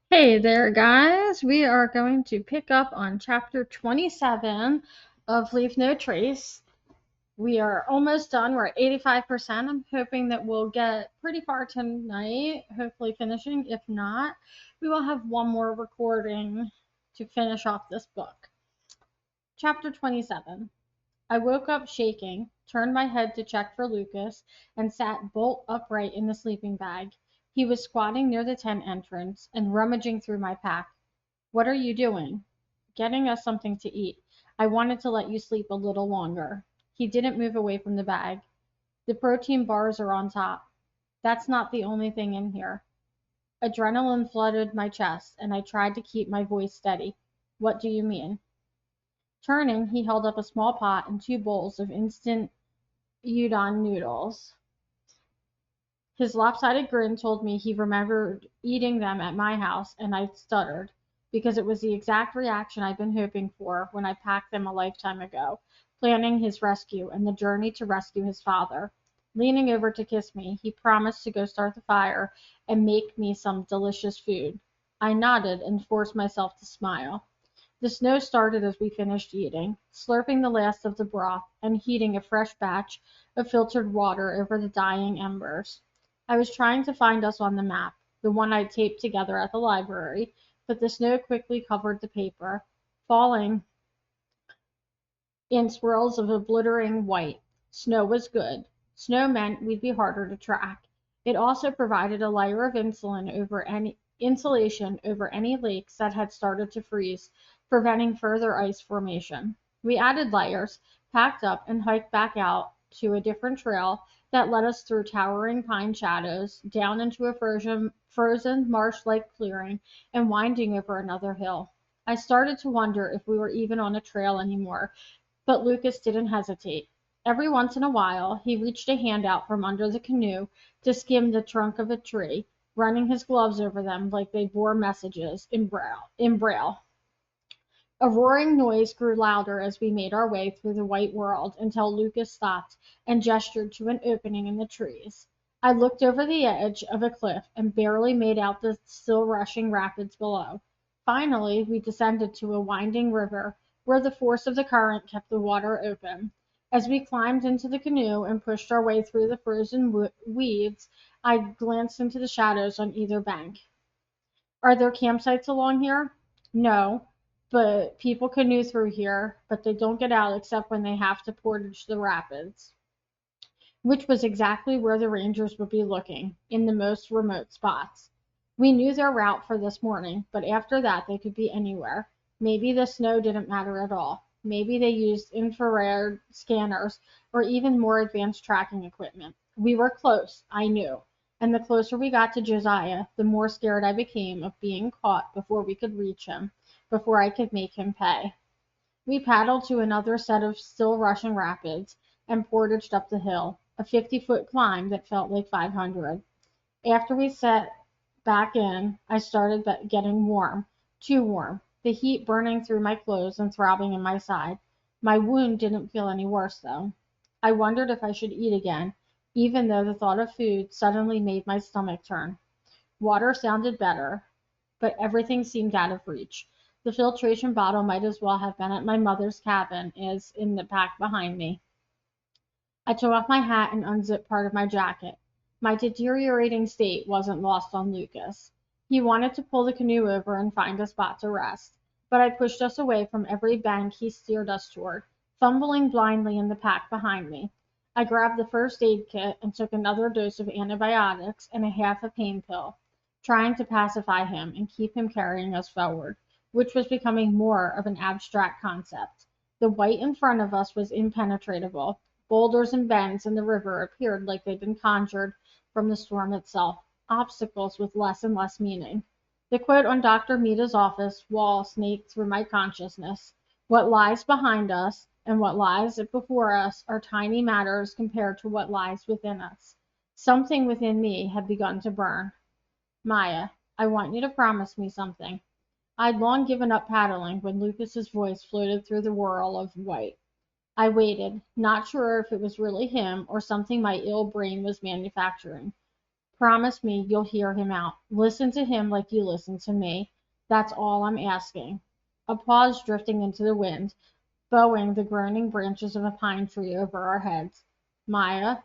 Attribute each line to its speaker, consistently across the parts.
Speaker 1: Hey there, guys. We are going to pick up on chapter 27 of Leave No Trace. We are almost done. We're at 85%. I'm hoping that we'll get pretty far tonight, hopefully finishing. If not, we will have one more recording to finish off this book. Chapter 27. I woke up shaking, turned my head to check for Lucas, and sat bolt upright in the sleeping bag. He was squatting near the tent entrance and rummaging through my pack. "What are you doing?" "Getting us something to eat. I wanted to let you sleep a little longer." He didn't move away from the bag. "The protein bars are on top." "That's not the only thing in here." Adrenaline flooded my chest, and I tried to keep my voice steady. "What do you mean?" Turning, he held up a small pot and two bowls of instant udon noodles. His lopsided grin told me he remembered eating them at my house, and I stuttered, because it was the exact reaction I'd been hoping for when I packed them a lifetime ago, planning his rescue and the journey to rescue his father. Leaning over to kiss me, he promised to go start the fire and make me some delicious food. I nodded and forced myself to smile. The snow started as we finished eating, slurping the last of the broth and heating a fresh batch of filtered water over the dying embers. I was trying to find us on the map, the one I'd taped together at the library, but the snow quickly covered the paper, falling in swirls of obliterating white. Snow was good. Snow meant we'd be harder to track. It also provided a layer of insulation over any lakes that had started to freeze, preventing further ice formation. We added layers, packed up, and hiked back out to a different trail that led us through towering pine shadows, down into a frozen marsh-like clearing, and winding over another hill. I started to wonder if we were even on a trail anymore, but Lucas didn't hesitate. Every once in a while he reached a hand out from under the canoe to skim the trunk of a tree, running his gloves over them like they bore messages in braille. A roaring noise grew louder as we made our way through the white world until Lucas stopped and gestured to an opening in the trees. I looked over the edge of a cliff and barely made out the still rushing rapids below. Finally we descended to a winding river where the force of the current kept the water open. As we climbed into the canoe and pushed our way through the frozen weeds, I glanced into the shadows on either bank. "Are there campsites along here?" "No, but people canoe through here, but they don't get out except when they have to portage the rapids." Which was exactly where the Rangers would be looking, in the most remote spots. We knew their route for this morning, but after that they could be anywhere. Maybe the snow didn't matter at all. Maybe they used infrared scanners or even more advanced tracking equipment. We were close, I knew, and the closer we got to Josiah, the more scared I became of being caught before we could reach him, before I could make him pay. We paddled to another set of still rushing rapids and portaged up the hill, a 50-foot climb that felt like 500. After we set back in, I started getting warm, too warm, the heat burning through my clothes and throbbing in my side. My wound didn't feel any worse, though. I wondered if I should eat again, even though the thought of food suddenly made my stomach turn. Water sounded better, but everything seemed out of reach. The filtration bottle might as well have been at my mother's cabin as in the pack behind me. I took off my hat and unzipped part of my jacket. My deteriorating state wasn't lost on Lucas. He wanted to pull the canoe over and find a spot to rest, but I pushed us away from every bank he steered us toward, fumbling blindly in the pack behind me. I grabbed the first aid kit and took another dose of antibiotics and a half a pain pill, trying to pacify him and keep him carrying us forward, which was becoming more of an abstract concept. The white in front of us was impenetrable. Boulders and bends in the river appeared like they'd been conjured from the storm itself, obstacles with less and less meaning. The quote on Dr. Mita's office wall snaked through my consciousness. What lies behind us and what lies before us are tiny matters compared to what lies within us. Something within me had begun to burn. "Maya, I want you to promise me something." I'd long given up paddling when Lucas's voice floated through the whirl of white. I waited, not sure if it was really him or something my ill brain was manufacturing. Promise me you'll hear him out. Listen to him like you listen to me. That's all I'm asking." A pause drifting into the wind, bowing the groaning branches of a pine tree over our heads. "Maya?"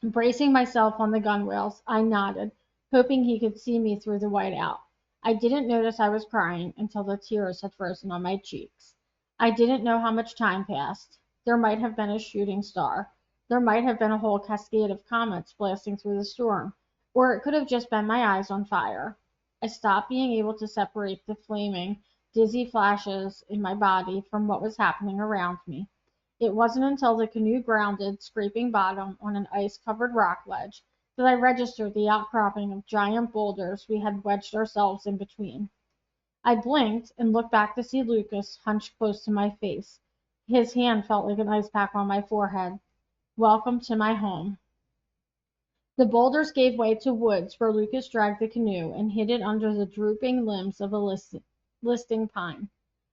Speaker 1: Bracing myself on the gunwales, I nodded, hoping he could see me through the whiteout. I didn't notice I was crying until the tears had frozen on my cheeks. I didn't know how much time passed. There might have been a shooting star. There might have been a whole cascade of comets blasting through the storm. Or it could have just been my eyes on fire. I stopped being able to separate the flaming, dizzy flashes in my body from what was happening around me. It wasn't until the canoe grounded, scraping bottom on an ice-covered rock ledge, that I registered the outcropping of giant boulders we had wedged ourselves in between. I blinked and looked back to see Lucas hunched close to my face. His hand felt like an ice pack on my forehead. "Welcome to my home." The boulders gave way to woods where Lucas dragged the canoe and hid it under the drooping limbs of a listing pine.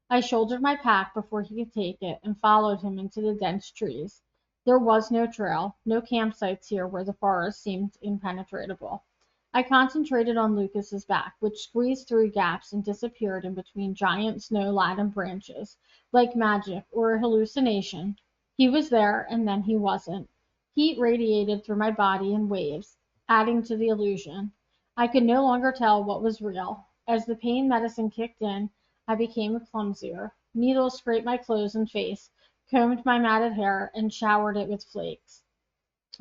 Speaker 1: I shouldered my pack before he could take it and followed him into the dense trees. There was no trail, no campsites here where the forest seemed impenetrable. I concentrated on Lucas's back, which squeezed through gaps and disappeared in between giant snow-laden branches, like magic or a hallucination. He was there, and then he wasn't. Heat radiated through my body in waves, adding to the illusion. I could no longer tell what was real. As the pain medicine kicked in, I became clumsier. Needles scraped my clothes and face, combed my matted hair, and showered it with flakes.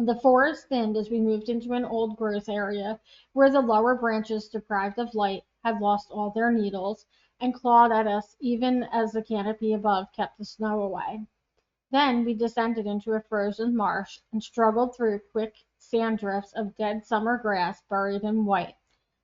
Speaker 1: The forest thinned as we moved into an old growth area where the lower branches, deprived of light, had lost all their needles and clawed at us even as the canopy above kept the snow away. Then we descended into a frozen marsh and struggled through quick sand drifts of dead summer grass buried in white.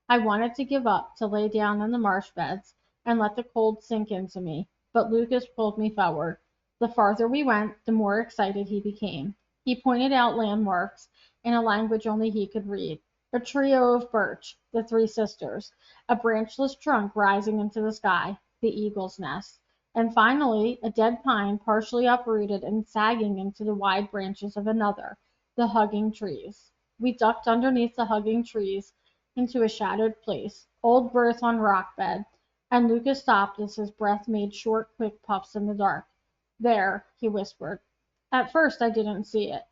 Speaker 1: I wanted to give up, to lay down in the marsh beds and let the cold sink into me, but Lucas pulled me forward. The farther we went, the more excited he became. He pointed out landmarks in a language only he could read. A trio of birch, the Three Sisters, a branchless trunk rising into the sky, the eagle's nest, and finally a dead pine partially uprooted and sagging into the wide branches of another, the hugging trees. We ducked underneath the hugging trees into a shadowed place, old growth on rock bed, and Lucas stopped as his breath made short, quick puffs in the dark. "There," he whispered. At first I didn't see it.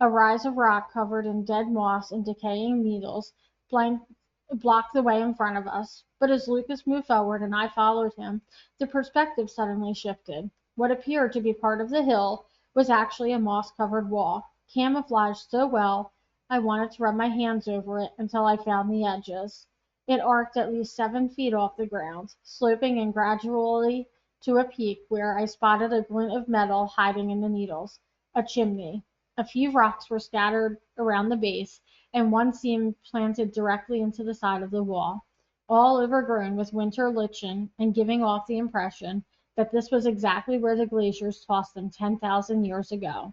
Speaker 1: A rise of rock covered in dead moss and decaying needles blocked the way in front of us, but as Lucas moved forward and I followed him, the perspective suddenly shifted. What appeared to be part of the hill was actually a moss-covered wall, camouflaged so well I wanted to rub my hands over it until I found the edges. It arced at least 7 feet off the ground, sloping in gradually to a peak where I spotted a glint of metal hiding in the needles. A chimney. A few rocks were scattered around the base, and one seemed planted directly into the side of the wall, all overgrown with winter lichen and giving off the impression that this was exactly where the glaciers tossed them 10,000 years ago.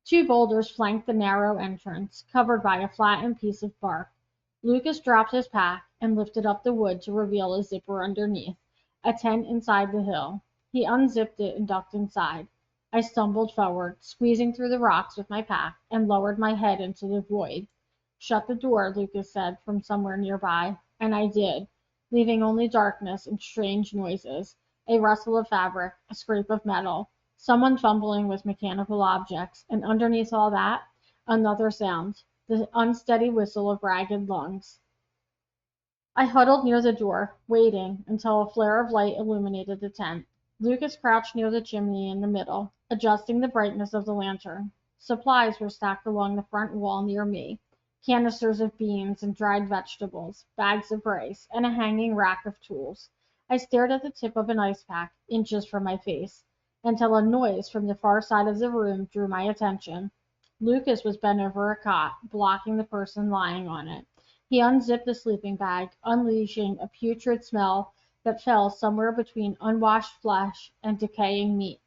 Speaker 1: Two boulders flanked the narrow entrance, covered by a flattened piece of bark. Lucas dropped his pack and lifted up the wood to reveal a zipper underneath, a tent inside the hill. He unzipped it and ducked inside. I stumbled forward, squeezing through the rocks with my pack, and lowered my head into the void. "Shut the door," Lucas said from somewhere nearby, and I did, leaving only darkness and strange noises, a rustle of fabric, a scrape of metal, someone fumbling with mechanical objects, and underneath all that, another sound, the unsteady whistle of ragged lungs. I huddled near the door, waiting until a flare of light illuminated the tent. Lucas crouched near the chimney in the middle, adjusting the brightness of the lantern. Supplies were stacked along the front wall near me, canisters of beans and dried vegetables, bags of rice, and a hanging rack of tools. I stared at the tip of an ice pack, inches from my face, until a noise from the far side of the room drew my attention. Lucas was bent over a cot, blocking the person lying on it. He unzipped the sleeping bag, unleashing a putrid smell that fell somewhere between unwashed flesh and decaying meat.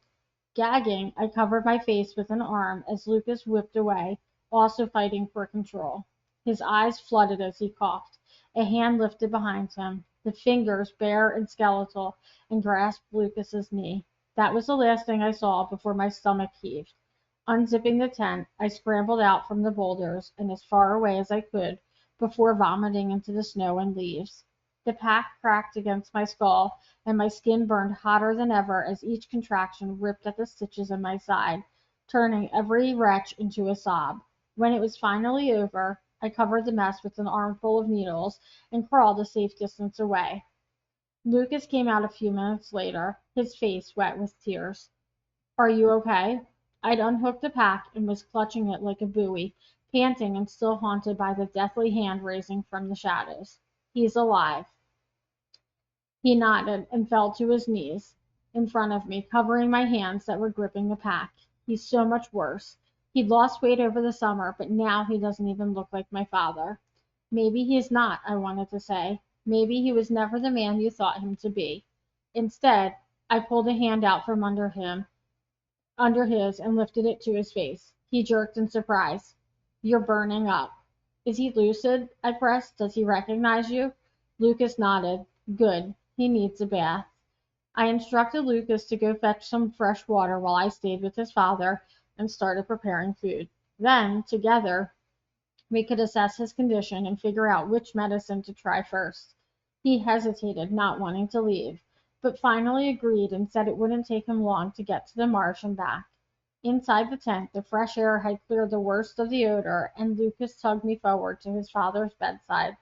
Speaker 1: Gagging, I covered my face with an arm as Lucas whipped away, also fighting for control. His eyes flooded as he coughed. A hand lifted behind him, the fingers bare and skeletal, and grasped Lucas's knee. That was the last thing I saw before my stomach heaved. Unzipping the tent, I scrambled out from the boulders and as far away as I could before vomiting into the snow and leaves. The pack cracked against my skull, and my skin burned hotter than ever as each contraction ripped at the stitches in my side, turning every retch into a sob. When it was finally over, I covered the mess with an armful of needles and crawled a safe distance away. Lucas came out a few minutes later, his face wet with tears. "Are you okay?" I'd unhooked the pack and was clutching it like a buoy, panting and still haunted by the deathly hand raising from the shadows. "He's alive." He nodded and fell to his knees in front of me, covering my hands that were gripping the pack. "He's so much worse. He'd lost weight over the summer, but now he doesn't even look like my father." "Maybe he's not," I wanted to say. "Maybe he was never the man you thought him to be." Instead, I pulled a hand out from under his, and lifted it to his face. He jerked in surprise. "You're burning up." "Is he lucid?" I pressed. "Does he recognize you?" Lucas nodded. "Good. He needs a bath." I instructed Lucas to go fetch some fresh water while I stayed with his father and started preparing food. Then, together, we could assess his condition and figure out which medicine to try first. He hesitated, not wanting to leave, but finally agreed and said it wouldn't take him long to get to the marsh and back. Inside the tent, the fresh air had cleared the worst of the odor, and Lucas tugged me forward to his father's bedside.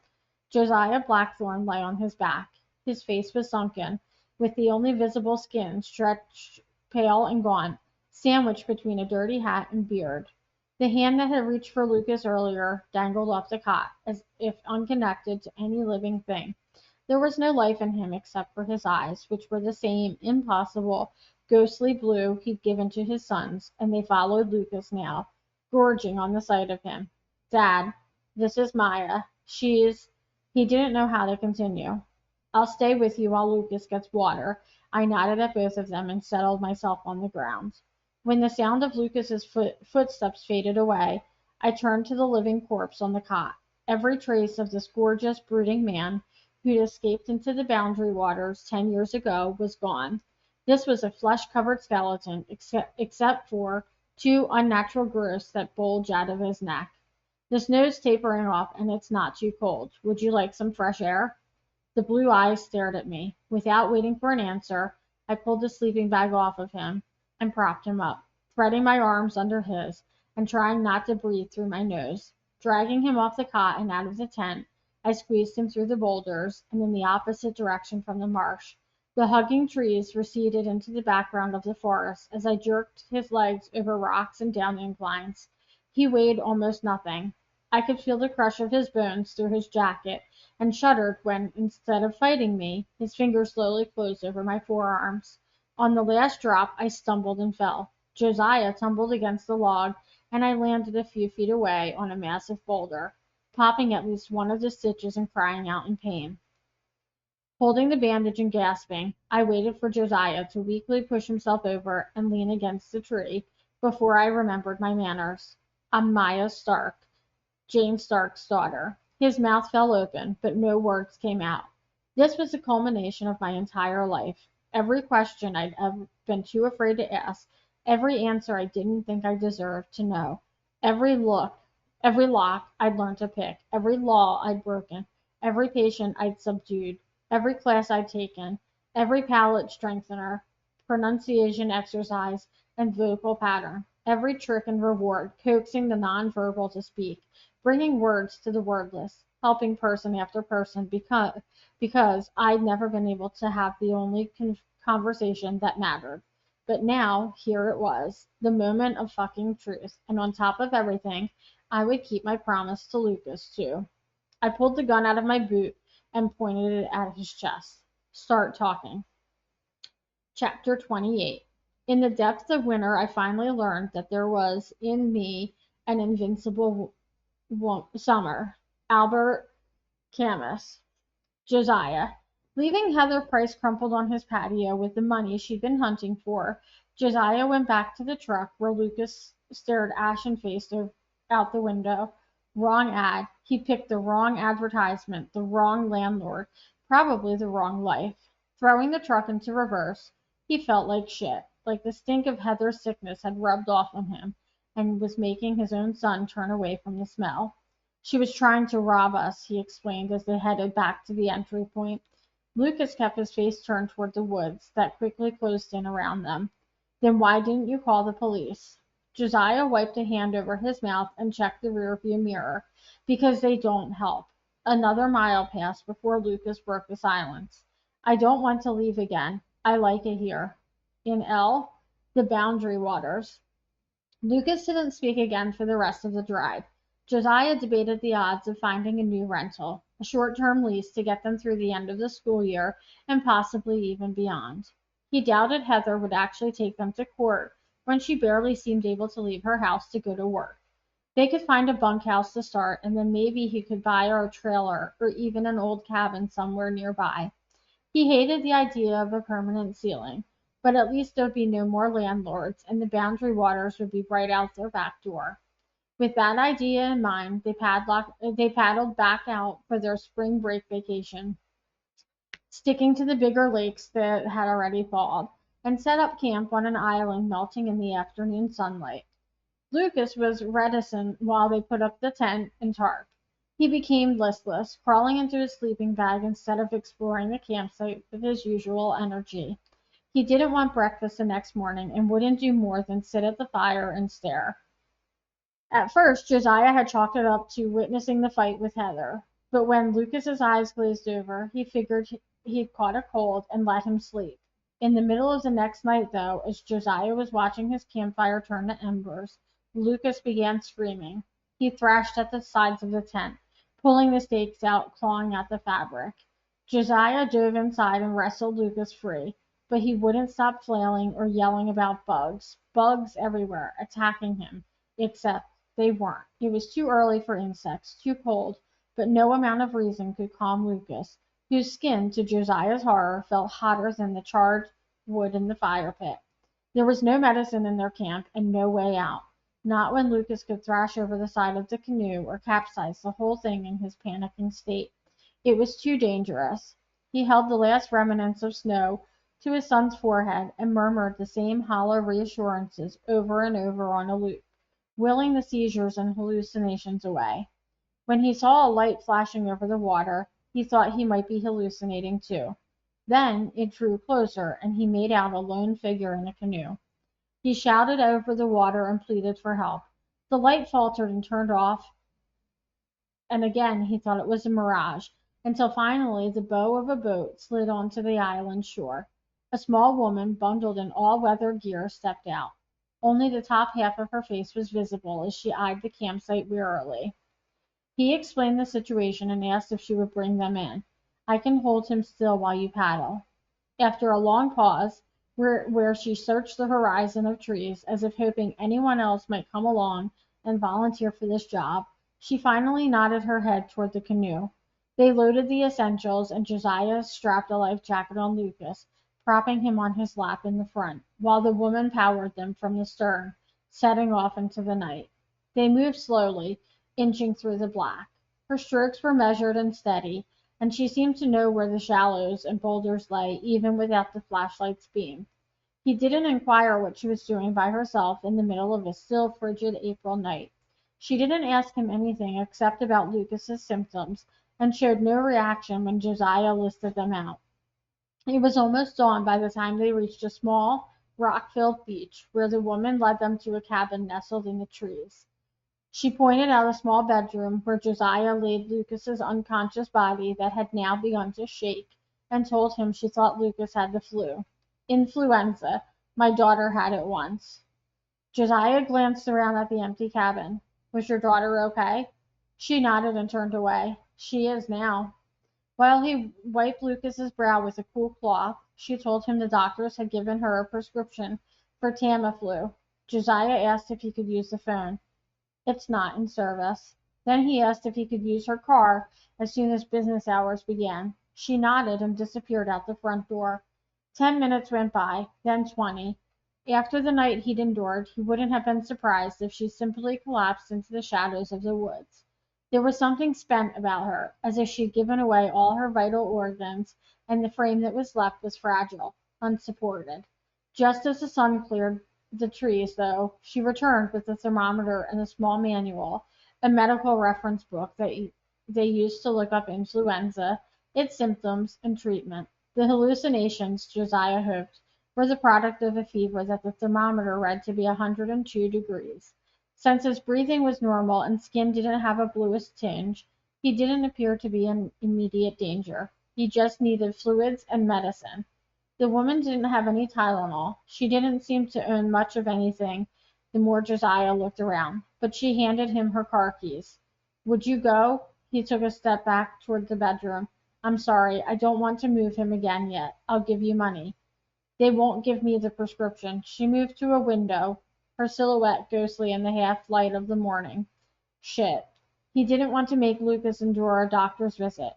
Speaker 1: Josiah Blackthorne lay on his back. His face was sunken, with the only visible skin stretched pale and gaunt, sandwiched between a dirty hat and beard. The hand that had reached for Lucas earlier dangled off the cot, as if unconnected to any living thing. There was no life in him except for his eyes, which were the same impossible, ghostly blue he'd given to his sons, and they followed Lucas now, gorging on the sight of him. "Dad, this is Maya. She's—" He didn't know how to continue. "I'll stay with you while Lucas gets water." I nodded at both of them and settled myself on the ground. When the sound of Lucas's footsteps faded away, I turned to the living corpse on the cot. Every trace of this gorgeous, brooding man who'd escaped into the Boundary Waters 10 years ago was gone. This was a flesh-covered skeleton, except for two unnatural growths that bulged out of his neck. "The snow's tapering off, and it's not too cold. Would you like some fresh air?" The blue eyes stared at me. Without waiting for an answer, I pulled the sleeping bag off of him and propped him up, threading my arms under his and trying not to breathe through my nose. Dragging him off the cot and out of the tent, I squeezed him through the boulders and in the opposite direction from the marsh. The hugging trees receded into the background of the forest as I jerked his legs over rocks and down inclines. He weighed almost nothing. I could feel the crush of his bones through his jacket, and shuddered when, instead of fighting me, his fingers slowly closed over my forearms. On the last drop, I stumbled and fell. Josiah tumbled against the log, and I landed a few feet away on a massive boulder, popping at least one of the stitches and crying out in pain. Holding the bandage and gasping, I waited for Josiah to weakly push himself over and lean against the tree before I remembered my manners. "I'm Maya Stark, Jane Stark's daughter." His mouth fell open, but no words came out. This was the culmination of my entire life. Every question I'd ever been too afraid to ask, every answer I didn't think I deserved to know, every lock I'd learned to pick, every law I'd broken, every patient I'd subdued, every class I'd taken, every palate strengthener, pronunciation exercise, and vocal pattern, every trick and reward, coaxing the nonverbal to speak, bringing words to the wordless, helping person after person because I'd never been able to have the only conversation that mattered. But now, here it was, the moment of fucking truth, and on top of everything, I would keep my promise to Lucas, too. I pulled the gun out of my boot and pointed it at his chest. "Start talking." Chapter 28. In the depth of winter, I finally learned that there was in me an invincible summer. Albert Camus. Josiah. Leaving Heather Price crumpled on his patio with the money she'd been hunting for, Josiah went back to the truck where Lucas stared ashen-faced out the window. Wrong ad. He picked the wrong advertisement, the wrong landlord, probably the wrong life. Throwing the truck into reverse, he felt like shit, like the stink of Heather's sickness had rubbed off on him and was making his own son turn away from the smell. She was trying to rob us, he explained as they headed back to the entry point. Lucas kept his face turned toward the woods that quickly closed in around them. Then why didn't you call the police? Josiah wiped a hand over his mouth and checked the rearview mirror. Because they don't help. Another mile passed before Lucas broke the silence. I don't want to leave again. I like it here. In L, the Boundary Waters. Lucas didn't speak again for the rest of the drive. Josiah debated the odds of finding a new rental, a short-term lease to get them through the end of the school year and possibly even beyond. He doubted Heather would actually take them to court when she barely seemed able to leave her house to go to work. They could find a bunkhouse to start, and then maybe he could buy her a trailer or even an old cabin somewhere nearby. He hated the idea of a permanent ceiling, but at least there'd be no more landlords, and the Boundary Waters would be right out their back door. With that idea in mind, they paddled back out for their spring break vacation, sticking to the bigger lakes that had already thawed, and set up camp on an island melting in the afternoon sunlight. Lucas was reticent while they put up the tent and tarp. He became listless, crawling into his sleeping bag instead of exploring the campsite with his usual energy. He didn't want breakfast the next morning and wouldn't do more than sit at the fire and stare. At first, Josiah had chalked it up to witnessing the fight with Heather, but when Lucas's eyes glazed over, he figured he'd caught a cold and let him sleep. In the middle of the next night, though, as Josiah was watching his campfire turn to embers, Lucas began screaming. He thrashed at the sides of the tent, pulling the stakes out, clawing at the fabric. Josiah dove inside and wrestled Lucas free, but he wouldn't stop flailing or yelling about bugs. Bugs everywhere, attacking him, except they weren't. It was too early for insects, too cold, but no amount of reason could calm Lucas, whose skin, to Josiah's horror, felt hotter than the charred wood in the fire pit. There was no medicine in their camp and no way out. Not when Lucas could thrash over the side of the canoe or capsize the whole thing in his panicking state. It was too dangerous. He held the last remnants of snow to his son's forehead and murmured the same hollow reassurances over and over on a loop, willing the seizures and hallucinations away. When he saw a light flashing over the water, he thought he might be hallucinating too. Then it drew closer, and he made out a lone figure in a canoe. He shouted over the water and pleaded for help. The light faltered and turned off, and again he thought it was a mirage, until finally the bow of a boat slid onto the island shore. A small woman, bundled in all-weather gear, stepped out. Only the top half of her face was visible as she eyed the campsite wearily. He explained the situation and asked if she would bring them in. I can hold him still while you paddle. After a long pause, where she searched the horizon of trees as if hoping anyone else might come along and volunteer for this job, she finally nodded her head toward the canoe. They loaded the essentials, and Josiah strapped a life jacket on Lucas, propping him on his lap in the front, while the woman powered them from the stern, setting off into the night. They moved slowly, inching through the black. Her strokes were measured and steady, and she seemed to know where the shallows and boulders lay even without the flashlight's beam. He didn't inquire what she was doing by herself in the middle of a still frigid April night. She didn't ask him anything except about Lucas's symptoms, and showed no reaction when Josiah listed them out. It was almost dawn by the time they reached a small, rock-filled beach, where the woman led them to a cabin nestled in the trees. She pointed out a small bedroom where Josiah laid Lucas's unconscious body that had now begun to shake, and told him she thought Lucas had the flu. Influenza. My daughter had it once. Josiah glanced around at the empty cabin. Was your daughter okay? She nodded and turned away. She is now. While he wiped Lucas's brow with a cool cloth, she told him the doctors had given her a prescription for Tamiflu. Josiah asked if he could use the phone. It's not in service. Then he asked if he could use her car as soon as business hours began. She nodded and disappeared out the front door. 10 minutes went by, then 20. After the night he'd endured, he wouldn't have been surprised if she simply collapsed into the shadows of the woods. There was something spent about her, as if she'd given away all her vital organs, and the frame that was left was fragile, unsupported. Just as the sun cleared the trees, though, she returned with the thermometer and a small manual, a medical reference book that they used to look up influenza, its symptoms, and treatment. The hallucinations, Josiah hoped, were the product of a fever that the thermometer read to be 102 degrees. Since his breathing was normal and skin didn't have a bluish tinge, he didn't appear to be in immediate danger. He just needed fluids and medicine. The woman didn't have any Tylenol. She didn't seem to own much of anything the more Josiah looked around, but she handed him her car keys. Would you go? He took a step back toward the bedroom. I'm sorry, I don't want to move him again yet. I'll give you money. They won't give me the prescription. She moved to a window, her silhouette ghostly in the half light of the morning. Shit. He didn't want to make Lucas endure a doctor's visit.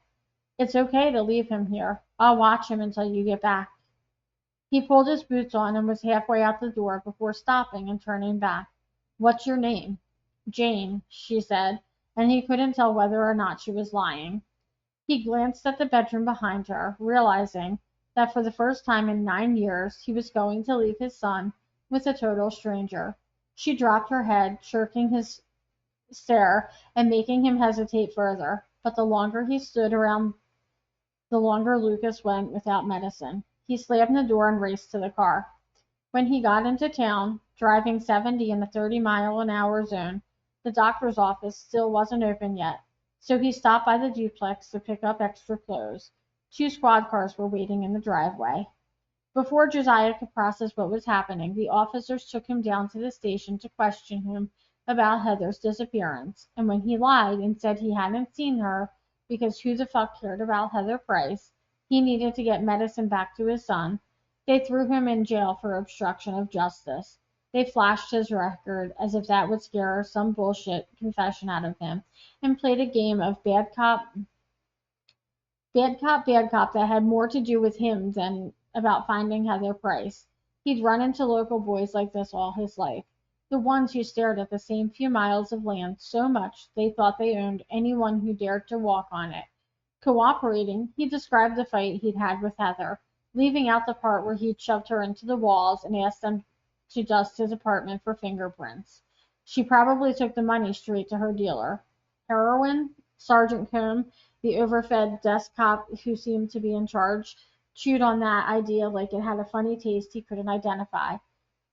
Speaker 1: It's okay to leave him here. I'll watch him until you get back. He pulled his boots on and was halfway out the door before stopping and turning back. What's your name? Jane, she said, and he couldn't tell whether or not she was lying. He glanced at the bedroom behind her, realizing that for the first time in 9 years he was going to leave his son with a total stranger. She dropped her head, shirking his stare and making him hesitate further. But the longer he stood around, the longer Lucas went without medicine. He slammed the door and raced to the car. When he got into town, driving 70 in a 30-mile-an-hour zone, the doctor's office still wasn't open yet, so he stopped by the duplex to pick up extra clothes. 2 squad cars were waiting in the driveway. Before Josiah could process what was happening, the officers took him down to the station to question him about Heather's disappearance, and when he lied and said he hadn't seen her because who the fuck cared about Heather Price, he needed to get medicine back to his son, they threw him in jail for obstruction of justice. They flashed his record as if that would scare some bullshit confession out of him, and played a game of bad cop, bad cop that had more to do with him than about finding Heather Price. He'd run into local boys like this all his life, the ones who stared at the same few miles of land so much they thought they owned anyone who dared to walk on it. Cooperating, he described the fight he'd had with Heather, leaving out the part where he'd shoved her into the walls and asked them to dust his apartment for fingerprints. She probably took the money straight to her dealer. Heroin? Sergeant Combe, the overfed desk cop who seemed to be in charge, chewed on that idea like it had a funny taste he couldn't identify.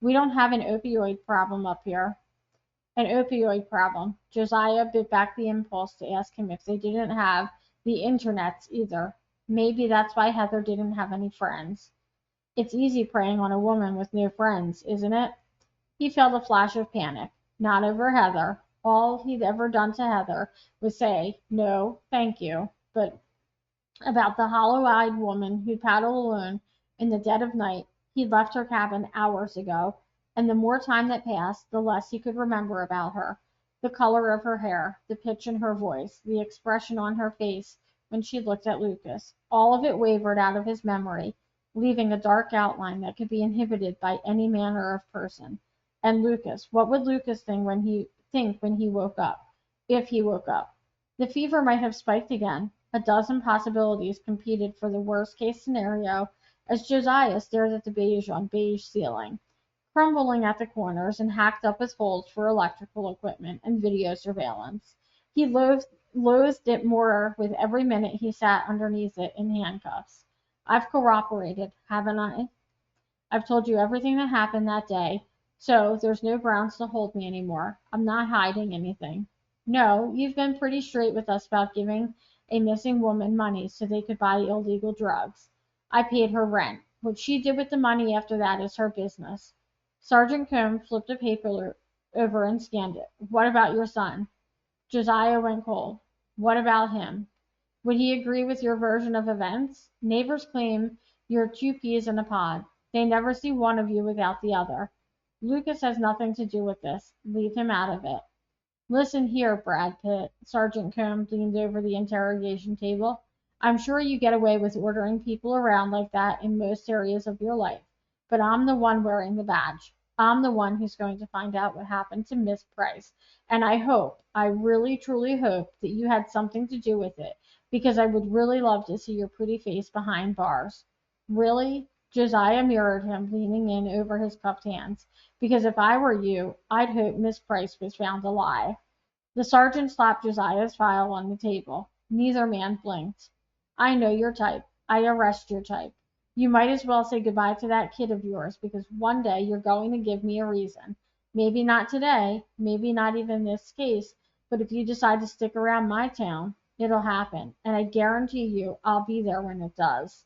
Speaker 1: We don't have an opioid problem up here. An opioid problem. Josiah bit back the impulse to ask him if they didn't have the internets either. Maybe that's why Heather didn't have any friends. It's easy preying on a woman with no friends, isn't it? He felt a flash of panic. Not over Heather. All he'd ever done to Heather was say, no, thank you. But about the hollow-eyed woman who'd paddle alone in the dead of night, he'd left her cabin hours ago, and the more time that passed, the less he could remember about her. The color of her hair, the pitch in her voice, the expression on her face when she looked at Lucas, all of it wavered out of his memory, leaving a dark outline that could be inhibited by any manner of person. And Lucas, what would Lucas think when he woke up? If he woke up. The fever might have spiked again. A dozen possibilities competed for the worst-case scenario as Josiah stared at the beige on beige ceiling, crumbling at the corners and hacked up with holes for electrical equipment and video surveillance. He loathed it more with every minute he sat underneath it in handcuffs. I've cooperated, haven't I? I've told you everything that happened that day, so there's no grounds to hold me anymore. I'm not hiding anything. No, you've been pretty straight with us about giving a missing woman money so they could buy illegal drugs. I paid her rent. What she did with the money after that is her business. Sergeant Combe flipped a paper over and scanned it. What about your son? Josiah went cold. What about him? Would he agree with your version of events? Neighbors claim you're 2 peas in a pod. They never see one of you without the other. Lucas has nothing to do with this. Leave him out of it. Listen here, Brad Pitt. Sergeant Combe leaned over the interrogation table. I'm sure you get away with ordering people around like that in most areas of your life, but I'm the one wearing the badge. I'm the one who's going to find out what happened to Miss Price, and I really truly hope that you had something to do with it, because I would really love to see your pretty face behind bars. Really? Josiah mirrored him, leaning in over his cupped hands. Because if I were you, I'd hope Miss Price was found alive. The sergeant slapped Josiah's file on the table. Neither man blinked. I know your type. I arrest your type. You might as well say goodbye to that kid of yours, because one day you're going to give me a reason. Maybe not today, maybe not even this case, but if you decide to stick around my town, it'll happen, and I guarantee you I'll be there when it does.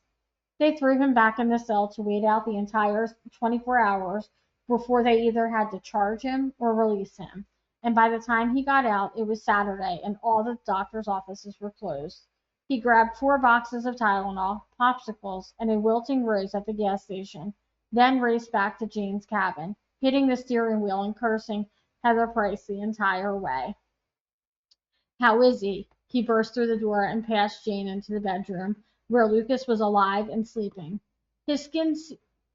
Speaker 1: They threw him back in the cell to wait out the entire 24 hours before they either had to charge him or release him. And by the time he got out, it was Saturday and all the doctor's offices were closed. He grabbed 4 boxes of Tylenol, popsicles, and a wilting rose at the gas station, then raced back to Jane's cabin, hitting the steering wheel and cursing Heather Price the entire way. How is he? He burst through the door and passed Jane into the bedroom, where Lucas was alive and sleeping. His skin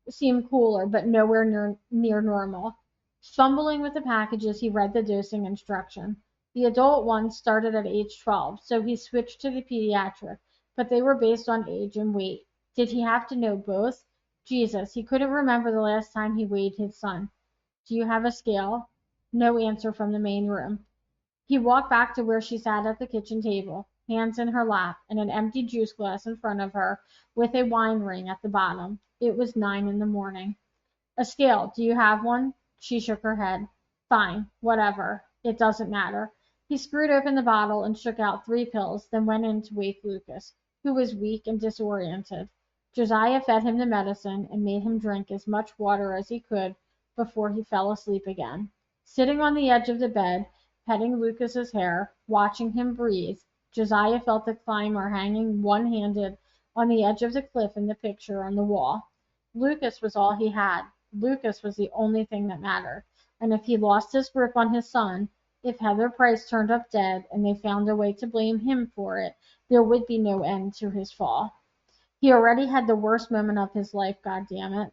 Speaker 1: seemed cooler, but nowhere near normal. Fumbling with the packages, he read the dosing instruction. The adult ones started at age 12, so he switched to the pediatric, but they were based on age and weight. Did he have to know both? Jesus, he couldn't remember the last time he weighed his son. Do you have a scale? No answer from the main room. He walked back to where she sat at the kitchen table, hands in her lap, and an empty juice glass in front of her, with a wine ring at the bottom. It was 9 in the morning. A scale. Do you have one? She shook her head. Fine, whatever. It doesn't matter. He screwed open the bottle and shook out 3 pills, then went in to wake Lucas, who was weak and disoriented. Josiah fed him the medicine and made him drink as much water as he could before he fell asleep again. Sitting on the edge of the bed, petting Lucas's hair, watching him breathe, Josiah felt the climber hanging one-handed on the edge of the cliff in the picture on the wall. Lucas was all he had. Lucas was the only thing that mattered. And if he lost his grip on his son, if Heather Price turned up dead and they found a way to blame him for it, there would be no end to his fall. He already had the worst moment of his life, goddammit.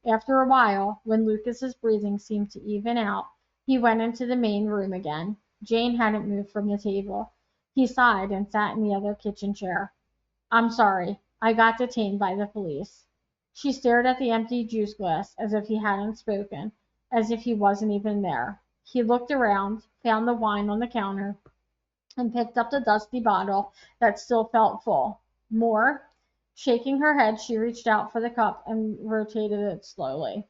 Speaker 1: After a while, when Lucas's breathing seemed to even out, he went into the main room again. Jane hadn't moved from the table. He sighed and sat in the other kitchen chair. I'm sorry. I got detained by the police. She stared at the empty juice glass as if he hadn't spoken, as if he wasn't even there. He looked around, found the wine on the counter, and picked up the dusty bottle that still felt full. More? Shaking her head, she reached out for the cup and rotated it slowly.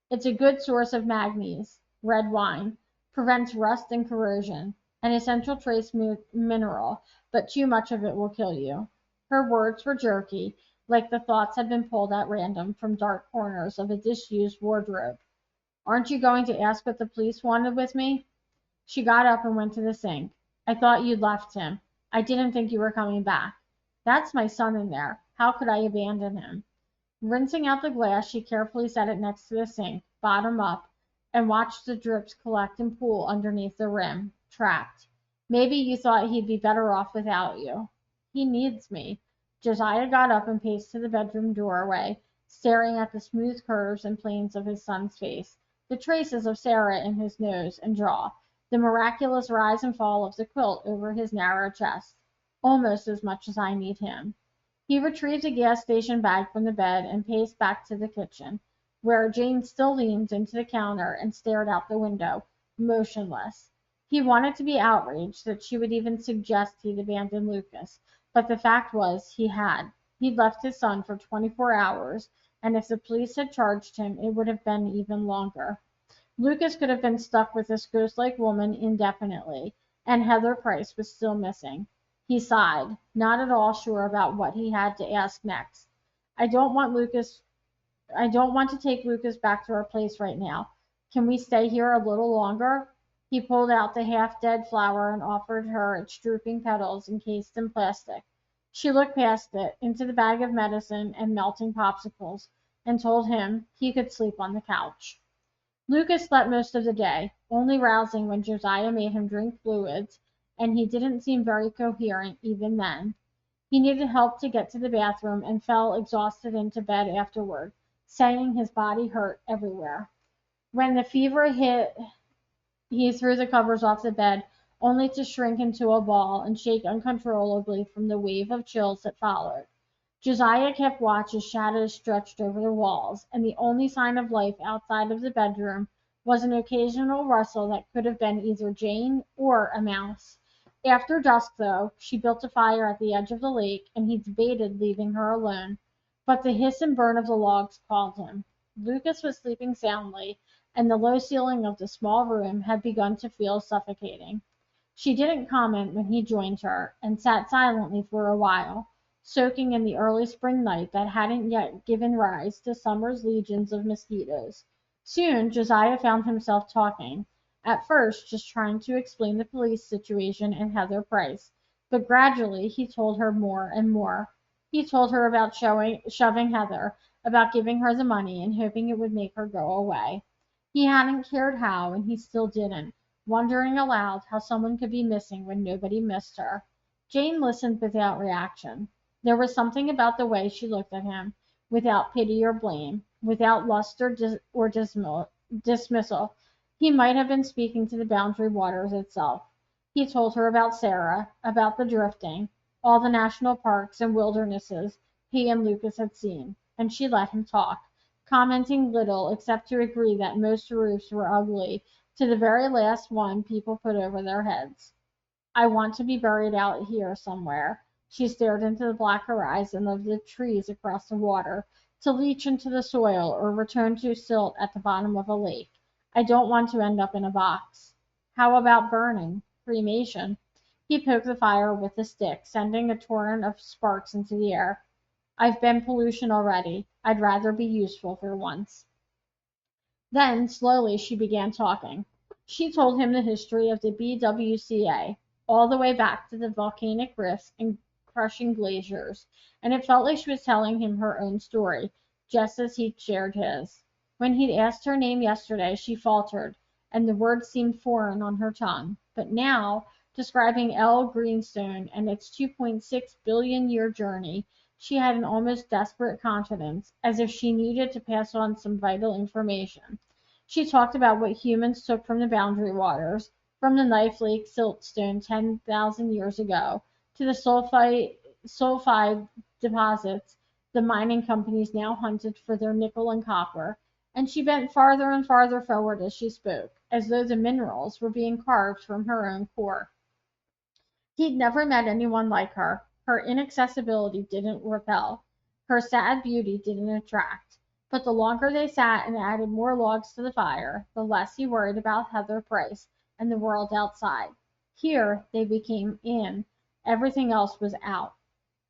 Speaker 1: It's a good source of manganese. Red wine prevents rust and corrosion, an essential trace mineral, but too much of it will kill you. Her words were jerky, like the thoughts had been pulled at random from dark corners of a disused wardrobe. Aren't you going to ask what the police wanted with me? She got up and went to the sink. I thought you'd left him. I didn't think you were coming back. That's my son in there. How could I abandon him? Rinsing out the glass, she carefully set it next to the sink, bottom up, and watched the drips collect and pool underneath the rim, trapped. Maybe you thought he'd be better off without you. He needs me. Josiah got up and paced to the bedroom doorway, staring at the smooth curves and planes of his son's face, the traces of Sarah in his nose and jaw, the miraculous rise and fall of the quilt over his narrow chest. Almost as much as I need him. He retrieved a gas station bag from the bed and paced back to the kitchen, where Jane still leaned into the counter and stared out the window, motionless. He wanted to be outraged that she would even suggest he'd abandon Lucas, but the fact was he had. He'd left his son for 24 hours, and if the police had charged him, it would have been even longer. Lucas could have been stuck with this ghost-like woman indefinitely, and Heather Price was still missing. He sighed, not at all sure about what he had to ask next. I don't want to take Lucas back to our place right now. Can we stay here a little longer? He pulled out the half-dead flower and offered her its drooping petals encased in plastic. She looked past it, into the bag of medicine and melting popsicles, and told him he could sleep on the couch. Lucas slept most of the day, only rousing when Josiah made him drink fluids, and he didn't seem very coherent even then. He needed help to get to the bathroom and fell exhausted into bed afterward, saying his body hurt everywhere. When the fever hit, he threw the covers off the bed, only to shrink into a ball and shake uncontrollably from the wave of chills that followed. Josiah kept watch as shadows stretched over the walls, and the only sign of life outside of the bedroom was an occasional rustle that could have been either Jane or a mouse. After dusk, though, she built a fire at the edge of the lake, and he debated leaving her alone. But the hiss and burn of the logs called him. Lucas was sleeping soundly, and the low ceiling of the small room had begun to feel suffocating. She didn't comment when he joined her, and sat silently for a while, soaking in the early spring night that hadn't yet given rise to summer's legions of mosquitoes. Soon Josiah found himself talking, at first just trying to explain the police situation and Heather Price, but gradually he told her more and more. He told her about shoving Heather, about giving her the money and hoping it would make her go away. He hadn't cared how, and he still didn't, wondering aloud how someone could be missing when nobody missed her. Jane listened without reaction. There was something about the way she looked at him, without pity or blame, without lust or dismissal. He might have been speaking to the Boundary Waters itself. He told her about Sarah, about the drifting, all the national parks and wildernesses he and Lucas had seen, and she let him talk, commenting little except to agree that most roofs were ugly, to the very last one people put over their heads. I want to be buried out here somewhere. She stared into the black horizon of the trees across the water, to leach into the soil or return to silt at the bottom of a lake. I don't want to end up in a box. How about burning? Cremation? He poked the fire with the stick, sending a torrent of sparks into the air. I've been pollution already. I'd rather be useful for once. Then, slowly, she began talking. She told him the history of the BWCA, all the way back to the volcanic rifts and crushing glaciers, and it felt like she was telling him her own story, just as he'd shared his. When he'd asked her name yesterday, she faltered, and the words seemed foreign on her tongue. But now, describing El Greenstone and its 2.6 billion year journey, she had an almost desperate confidence, as if she needed to pass on some vital information. She talked about what humans took from the Boundary Waters, from the Knife Lake siltstone 10,000 years ago, to the sulfide deposits the mining companies now hunted for their nickel and copper, and she bent farther and farther forward as she spoke, as though the minerals were being carved from her own core. He'd never met anyone like her. Her inaccessibility didn't repel. Her sad beauty didn't attract. But the longer they sat and added more logs to the fire, the less he worried about Heather Price and the world outside. Here they became in. Everything else was out.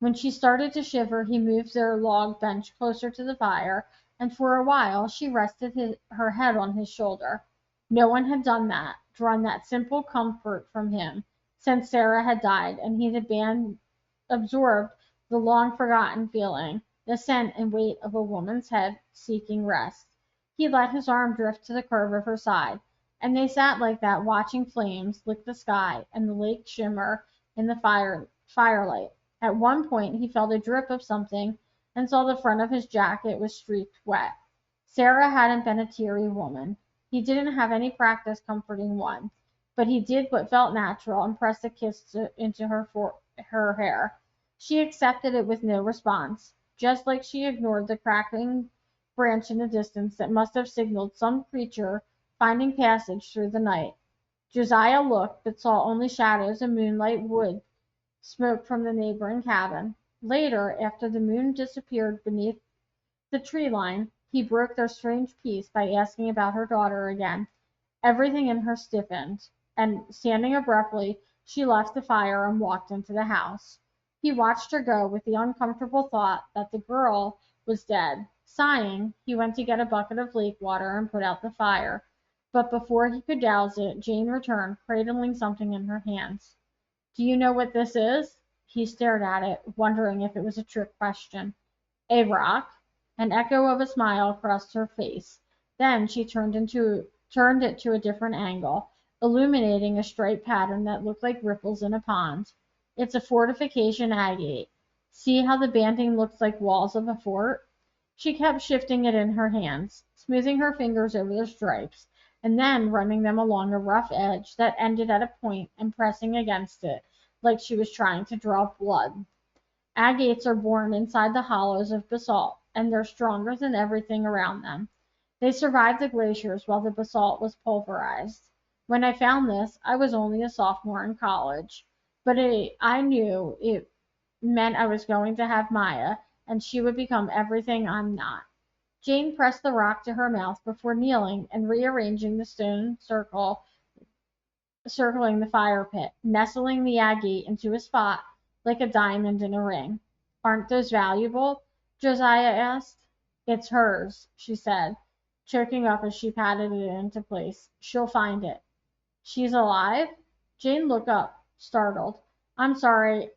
Speaker 1: When she started to shiver, he moved their log bench closer to the fire, and for a while she rested her head on his shoulder. No one had done that, drawn that simple comfort from him, since Sarah had died, and he had been absorbed the long forgotten feeling, the scent and weight of a woman's head seeking rest. He let his arm drift to the curve of her side, and they sat like that, watching flames lick the sky and the lake shimmer in the firelight. At one point he felt a drip of something and saw the front of his jacket was streaked wet. Sarah hadn't been a teary woman. He didn't have any practice comforting one, but he did what felt natural and pressed a kiss into her hair. She accepted it with no response, just like she ignored the crackling branch in the distance that must have signaled some creature finding passage through the night. Josiah looked, but saw only shadows and moonlight wood smoke from the neighboring cabin. Later, after the moon disappeared beneath the tree line, he broke their strange peace by asking about her daughter again. Everything in her stiffened, and, standing abruptly, she left the fire and walked into the house. He watched her go with the uncomfortable thought that the girl was dead. Sighing, he went to get a bucket of lake water and put out the fire. But before he could douse it, Jane returned, cradling something in her hands. Do you know what this is? He stared at it, wondering if it was a trick question. A rock? An echo of a smile crossed her face. Then she turned it to a different angle, illuminating a striped pattern that looked like ripples in a pond. It's a fortification agate. See how the banding looks like walls of a fort? She kept shifting it in her hands, smoothing her fingers over the stripes, and then running them along a rough edge that ended at a point and pressing against it, like she was trying to draw blood. Agates are born inside the hollows of basalt, and they're stronger than everything around them. They survived the glaciers while the basalt was pulverized. When I found this, I was only a sophomore in college, but I knew it meant I was going to have Maya, and she would become everything I'm not. Jane pressed the rock to her mouth before kneeling and rearranging the stone circle circling the fire pit, nestling the agate into a spot like a diamond in a ring. Aren't those valuable? Josiah asked. It's hers, she said, choking up as she patted it into place. She'll find it. She's alive? Jane looked up, startled. I'm sorry,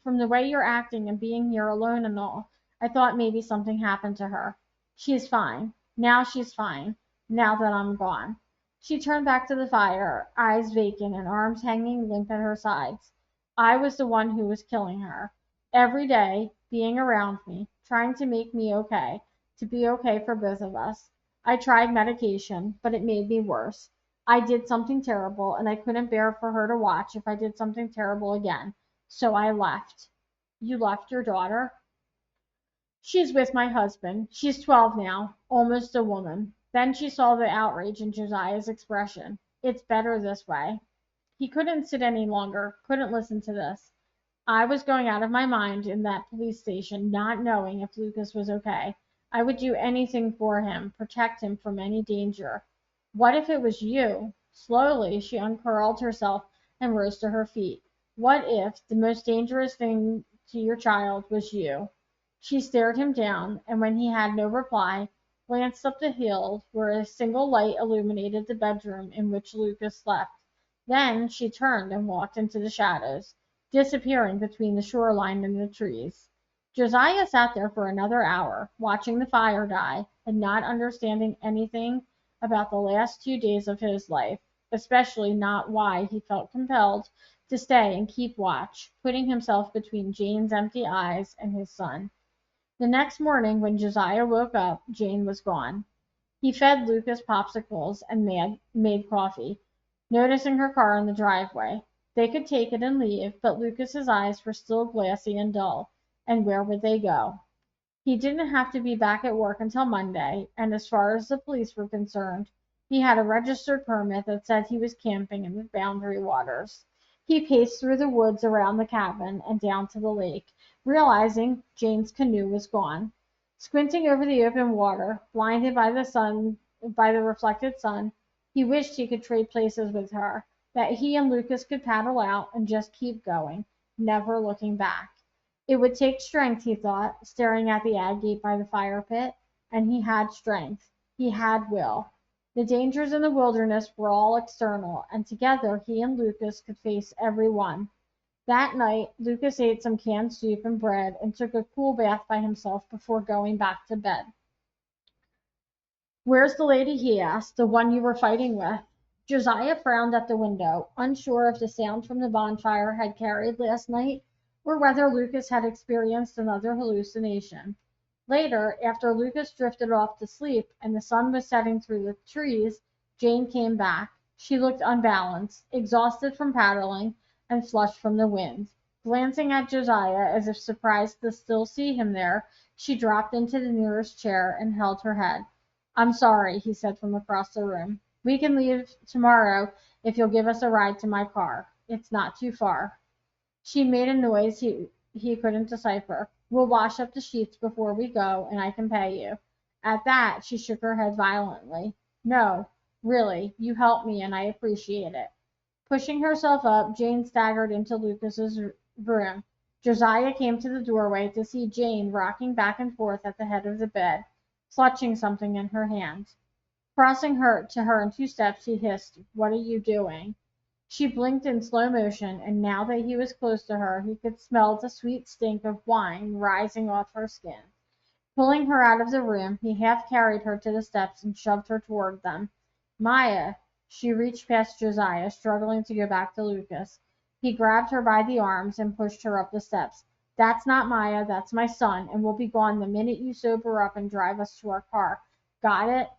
Speaker 1: from the way you're acting and being here alone and all, I thought maybe something happened to her. She's fine. Now she's fine. Now that I'm gone. She turned back to the fire, eyes vacant and arms hanging limp at her sides. I was the one who was killing her. Every day, being around me, trying to make me okay, to be okay for both of us. I tried medication, but it made me worse. I did something terrible, and I couldn't bear for her to watch if I did something terrible again. So I left. You left your daughter? She's with my husband. She's 12 now, almost a woman. Then she saw the outrage in Josiah's expression. It's better this way. He couldn't sit any longer, couldn't listen to this. I was going out of my mind in that police station, not knowing if Lucas was okay. I would do anything for him, protect him from any danger. What if it was you? Slowly, she uncurled herself and rose to her feet. What if the most dangerous thing to your child was you? She stared him down, and when he had no reply, glanced up the hill where a single light illuminated the bedroom in which Lucas slept. Then she turned and walked into the shadows, disappearing between the shoreline and the trees. Josiah sat there for another hour, watching the fire die, and not understanding anything about the last 2 days of his life, especially not why he felt compelled to stay and keep watch, putting himself between Jane's empty eyes and his son. The next morning, when Josiah woke up, Jane was gone. He fed Lucas popsicles and made coffee, noticing her car in the driveway. They could take it and leave, but Lucas's eyes were still glassy and dull, and where would they go? He didn't have to be back at work until Monday, and as far as the police were concerned, he had a registered permit that said he was camping in the Boundary Waters. He paced through the woods around the cabin and down to the lake, realizing Jane's canoe was gone. Squinting over the open water, blinded by the reflected sun, he wished he could trade places with her, that he and Lucas could paddle out and just keep going, never looking back. It would take strength, he thought, staring at the agate by the fire pit, and he had strength. He had will. The dangers in the wilderness were all external, and together he and Lucas could face every one. That night, Lucas ate some canned soup and bread and took a cool bath by himself before going back to bed. Where's the lady? He asked. The one you were fighting with. Josiah frowned at the window, unsure if the sound from the bonfire had carried last night or whether Lucas had experienced another hallucination. Later, after Lucas drifted off to sleep and the sun was setting through the trees, Jane came back. She looked unbalanced, exhausted from paddling, and flushed from the wind. Glancing at Josiah as if surprised to still see him there, she dropped into the nearest chair and held her head. I'm sorry, he said from across the room. We can leave tomorrow if you'll give us a ride to my car. It's not too far. She made a noise he couldn't decipher. We'll wash up the sheets before we go, and I can pay you. At that, she shook her head violently. No, really, you helped me, and I appreciate it. Pushing herself up, Jane staggered into Lucas's room. Josiah came to the doorway to see Jane rocking back and forth at the head of the bed, clutching something in her hand. Crossing her to her in 2 steps, he hissed, What are you doing? She blinked in slow motion, and now that he was close to her, he could smell the sweet stink of wine rising off her skin. Pulling her out of the room, he half carried her to the steps and shoved her toward them. Maya! She reached past Josiah, struggling to go back to Lucas. He grabbed her by the arms and pushed her up the steps. That's not Maya, that's my son, and we'll be gone the minute you sober up and drive us to our car. Got it?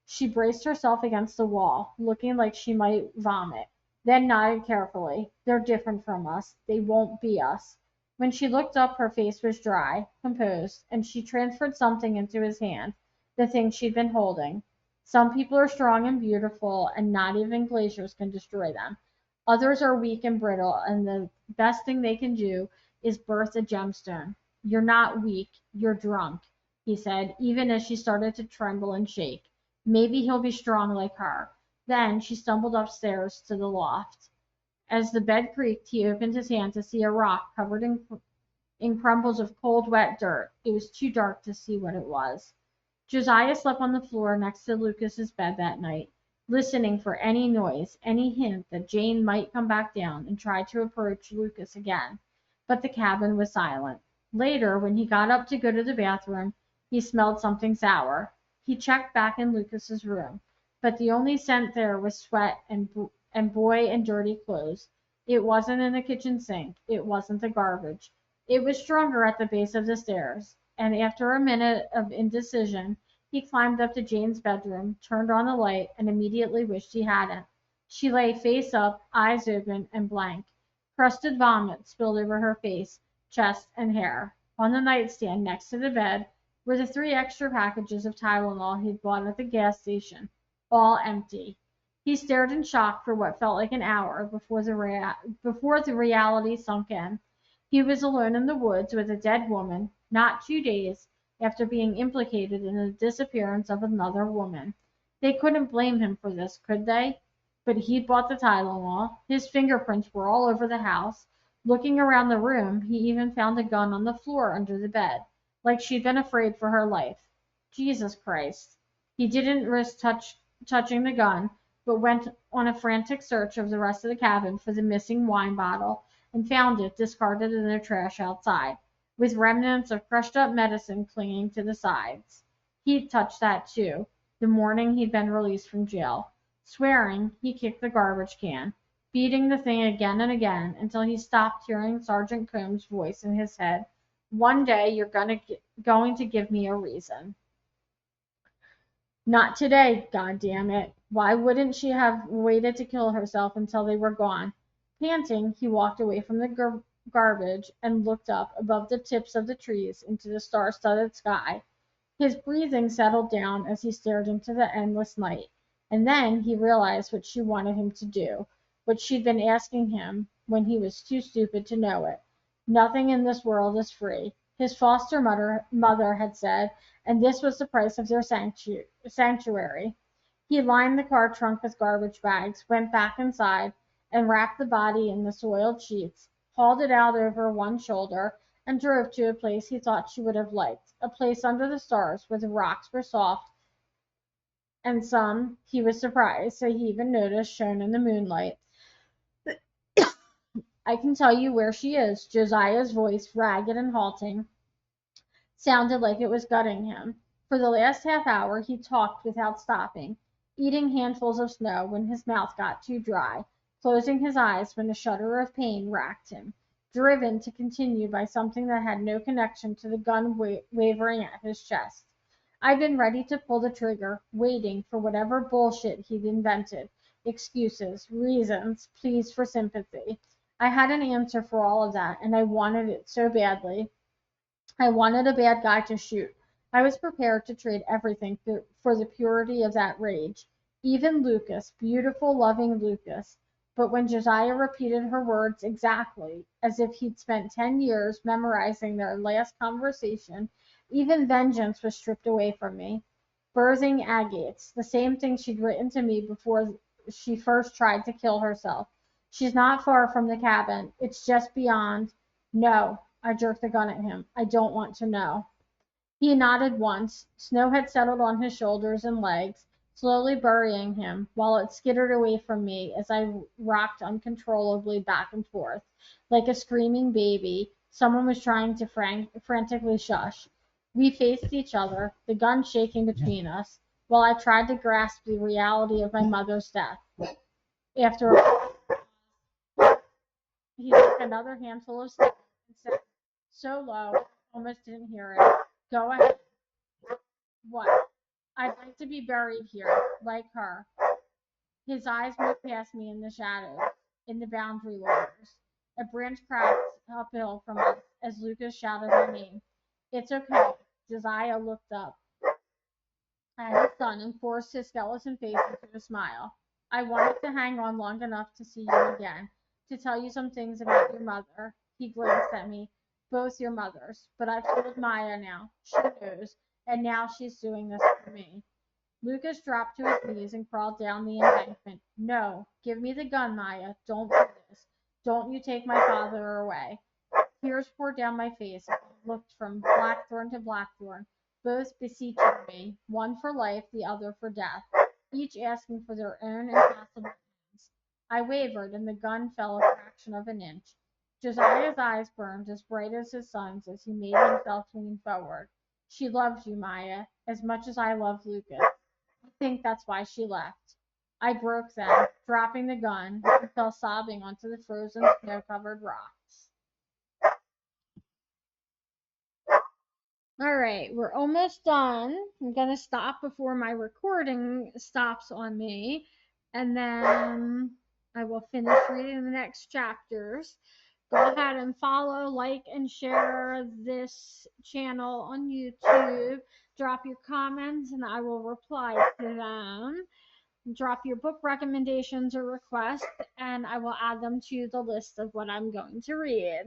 Speaker 1: She braced herself against the wall, looking like she might vomit, then nodded carefully. They're different from us. They won't be us. When she looked up, her face was dry, composed, and she transferred something into his hand. the thing she'd been holding. Some people are strong and beautiful, and not even glaciers can destroy them. Others are weak and brittle, and the best thing they can do is birth a gemstone. You're not weak, you're drunk, he said, even as she started to tremble and shake. Maybe he'll be strong like her. Then she stumbled upstairs to the loft. As the bed creaked, he opened his hand to see a rock covered in crumbles of cold, wet dirt. It was too dark to see what it was. Josiah slept on the floor next to Lucas's bed that night, listening for any noise, any hint that Jane might come back down and try to approach Lucas again. But the cabin was silent. Later, when he got up to go to the bathroom, he smelled something sour. He checked back in Lucas's room, but the only scent there was sweat and boy and dirty clothes. It wasn't in the kitchen sink. It wasn't the garbage. It was stronger at the base of the stairs, and after a minute of indecision, he climbed up to Jane's bedroom, turned on the light, and immediately wished he hadn't. She lay face up, eyes open, and blank. Crusted vomit spilled over her face, chest, and hair. On the nightstand next to the bed were the 3 extra packages of Tylenol he'd bought at the gas station, all empty. He stared in shock for what felt like an hour before the reality sunk in. He was alone in the woods with a dead woman, not 2 days after being implicated in the disappearance of another woman. They couldn't blame him for this, could they? But he'd bought the Tylenol. His fingerprints were all over the house. Looking around the room, he even found a gun on the floor under the bed, like she'd been afraid for her life. Jesus Christ. He didn't risk touching the gun, but went on a frantic search of the rest of the cabin for the missing wine bottle and found it discarded in the trash outside, with remnants of crushed up medicine clinging to the sides. He'd touched that too, the morning he'd been released from jail. Swearing, he kicked the garbage can, beating the thing again and again until he stopped hearing Sergeant Combs' voice in his head. One day you're going to give me a reason. Not today, God damn it. Why wouldn't she have waited to kill herself until they were gone? Panting, he walked away from the garbage and looked up above the tips of the trees into the star-studded sky. His breathing settled down as he stared into the endless night, and then he realized what she wanted him to do, what she'd been asking him when he was too stupid to know it. Nothing in this world is free, his foster mother had said, and this was the price of their sanctuary. He lined the car trunk with garbage bags, went back inside, and wrapped the body in the soiled sheets, hauled it out over one shoulder, and drove to a place he thought she would have liked, a place under the stars where the rocks were soft and some, he was surprised, so he even noticed, shone in the moonlight. I can tell you where she is. Josiah's voice, ragged and halting, sounded like it was gutting him. For the last half hour he talked without stopping, eating handfuls of snow when his mouth got too dry, closing his eyes when a shudder of pain racked him, driven to continue by something that had no connection to the gun wavering at his chest. I'd been ready to pull the trigger, waiting for whatever bullshit he'd invented. Excuses, reasons, pleas for sympathy. I had an answer for all of that, and I wanted it so badly. I wanted a bad guy to shoot. I was prepared to trade everything for the purity of that rage. Even Lucas, beautiful, loving Lucas. But when Josiah repeated her words exactly, as if he'd spent 10 years memorizing their last conversation, even vengeance was stripped away from me. Birthing agates, the same thing she'd written to me before she first tried to kill herself. She's not far from the cabin. It's just beyond. No, I jerked the gun at him. I don't want to know. He nodded once. Snow had settled on his shoulders and legs, slowly burying him, while it skittered away from me as I rocked uncontrollably back and forth. Like a screaming baby, someone was trying to frantically shush. We faced each other, the gun shaking between us, while I tried to grasp the reality of my mother's death. After he took another handful of snow and said, so low, I almost didn't hear it. Go ahead. What? I'd like to be buried here, like her. His eyes moved past me in the shadows, in the boundary waters. A branch cracked uphill from us as Lucas shouted her name. It's okay. Josiah looked up. at his son and forced his skeleton face into a smile. I wanted to hang on long enough to see you again, to tell you some things about your mother. He glanced at me. Both your mothers. But I've told Maya now. She knows. And now she's doing this for me. Lucas dropped to his knees and crawled down the embankment. No, give me the gun, Maya. Don't do this. Don't you take my father away. Tears poured down my face. I looked from Blackthorn to Blackthorn, both beseeching me, one for life, the other for death, each asking for their own impossible ends. I wavered, and the gun fell a fraction of an inch. Josiah's eyes burned as bright as his son's as he made himself lean forward. She loved you, Maya, as much as I love Lucas. I think that's why she left. I broke then, dropping the gun, and fell sobbing onto the frozen, snow-covered rocks. All right, we're almost done. I'm going to stop before my recording stops on me, and then I will finish reading the next chapters. Go ahead and follow, like, and share this channel on YouTube. Drop your comments, and I will reply to them. Drop your book recommendations or requests, and I will add them to the list of what I'm going to read.